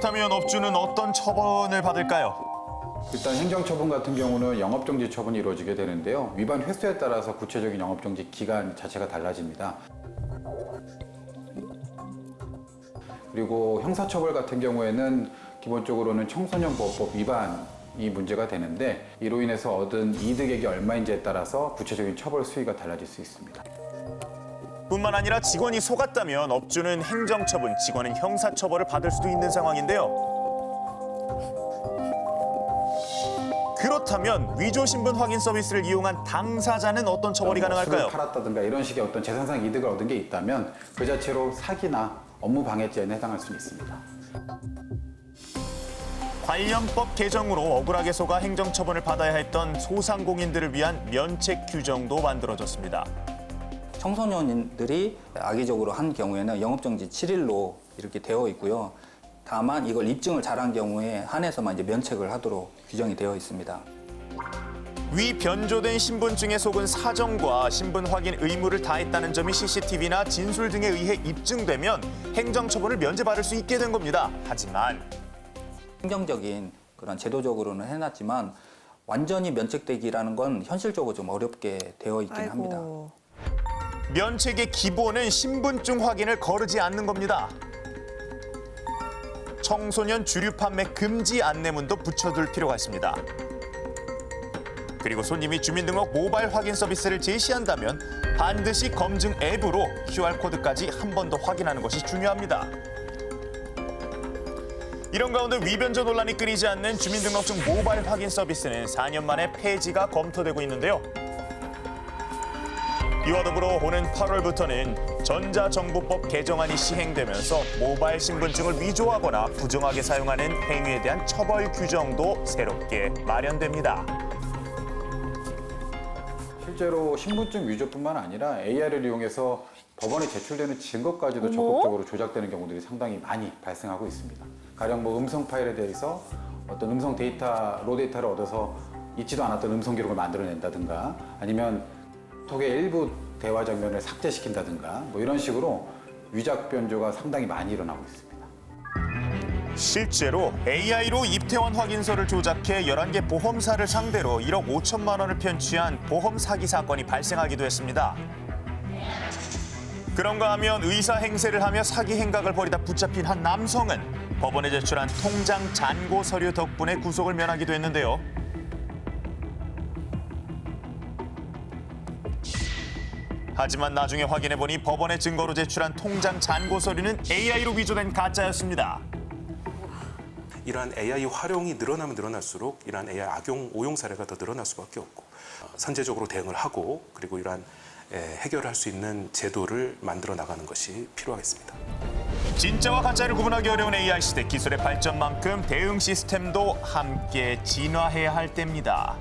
그렇다면 업주는 어떤 처분을 받을까요? 일단 행정처분 같은 경우는 영업정지 처분이 이루어지게 되는데요. 위반 횟수에 따라서 구체적인 영업정지 기간 자체가 달라집니다. 그리고 형사처벌 같은 경우에는 기본적으로는 청소년보호법 위반이 문제가 되는데 이로 인해서 얻은 이득액이 얼마인지에 따라서 구체적인 처벌 수위가 달라질 수 있습니다. 뿐만 아니라 직원이 속았다면 업주는 행정처분, 직원은 형사처벌을 받을 수도 있는 상황인데요. 그렇다면 위조 신분 확인 서비스를 이용한 당사자는 어떤 처벌이 가능할까요? 술을 팔았다든가 이런 식의 어떤 재산상 이득을 얻은 게 있다면 그 자체로 사기나 업무 방해죄에 해당할 수 있습니다. 관련법 개정으로 억울하게 속아 행정처분을 받아야 했던 소상공인들을 위한 면책 규정도 만들어졌습니다. 청소년들이 악의적으로 한 경우에는 영업정지 7일로 이렇게 되어 있고요. 다만 이걸 입증을 잘한 경우에 한해서만 이제 면책을 하도록 규정이 되어 있습니다. 위 변조된 신분증에 속은 사정과 신분 확인 의무를 다했다는 점이 CCTV나 진술 등에 의해 입증되면 행정처분을 면제받을 수 있게 된 겁니다. 하지만 행정적인 그런 제도적으로는 해놨지만 완전히 면책되기라는 건 현실적으로 좀 어렵게 되어 있긴 합니다. 면책의 기본은 신분증 확인을 거르지 않는 겁니다. 청소년 주류 판매 금지 안내문도 붙여둘 필요가 있습니다. 그리고 손님이 주민등록 모바일 확인 서비스를 제시한다면 반드시 검증 앱으로 QR코드까지 한 번 더 확인하는 것이 중요합니다. 이런 가운데 위변조 논란이 끊이지 않는 주민등록증 모바일 확인 서비스는 4년 만에 폐지가 검토되고 있는데요. 이와 더불어 오는 8월부터는 전자정보법 개정안이 시행되면서 모바일 신분증을 위조하거나 부정하게 사용하는 행위에 대한 처벌 규정도 새롭게 마련됩니다. 실제로 신분증 위조뿐만 아니라 AI를 이용해서 법원에 제출되는 증거까지도 적극적으로 조작되는 경우들이 상당히 많이 발생하고 있습니다. 가령 음성 파일에 대해서 어떤 음성 데이터, 로 데이터를 얻어서 있지도 않았던 음성 기록을 만들어낸다든가 아니면 톡의 일부 대화 장면을 삭제시킨다든가 이런 식으로 위작 변조가 상당히 많이 일어나고 있습니다. 실제로 AI로 입퇴원 확인서를 조작해 11개 보험사를 상대로 1억 5천만 원을 편취한 보험 사기 사건이 발생하기도 했습니다. 그런가 하면 의사 행세를 하며 사기 행각을 벌이다 붙잡힌 한 남성은 법원에 제출한 통장 잔고 서류 덕분에 구속을 면하기도 했는데요. 하지만 나중에 확인해보니 법원에 증거로 제출한 통장 잔고 서류는 AI로 위조된 가짜였습니다. 이러한 AI 활용이 늘어나면 늘어날수록 이러한 AI 악용, 오용 사례가 더 늘어날 수밖에 없고 선제적으로 대응을 하고 그리고 이러한 해결할 수 있는 제도를 만들어 나가는 것이 필요하겠습니다. 진짜와 가짜를 구분하기 어려운 AI 시대, 기술의 발전만큼 대응 시스템도 함께 진화해야 할 때입니다.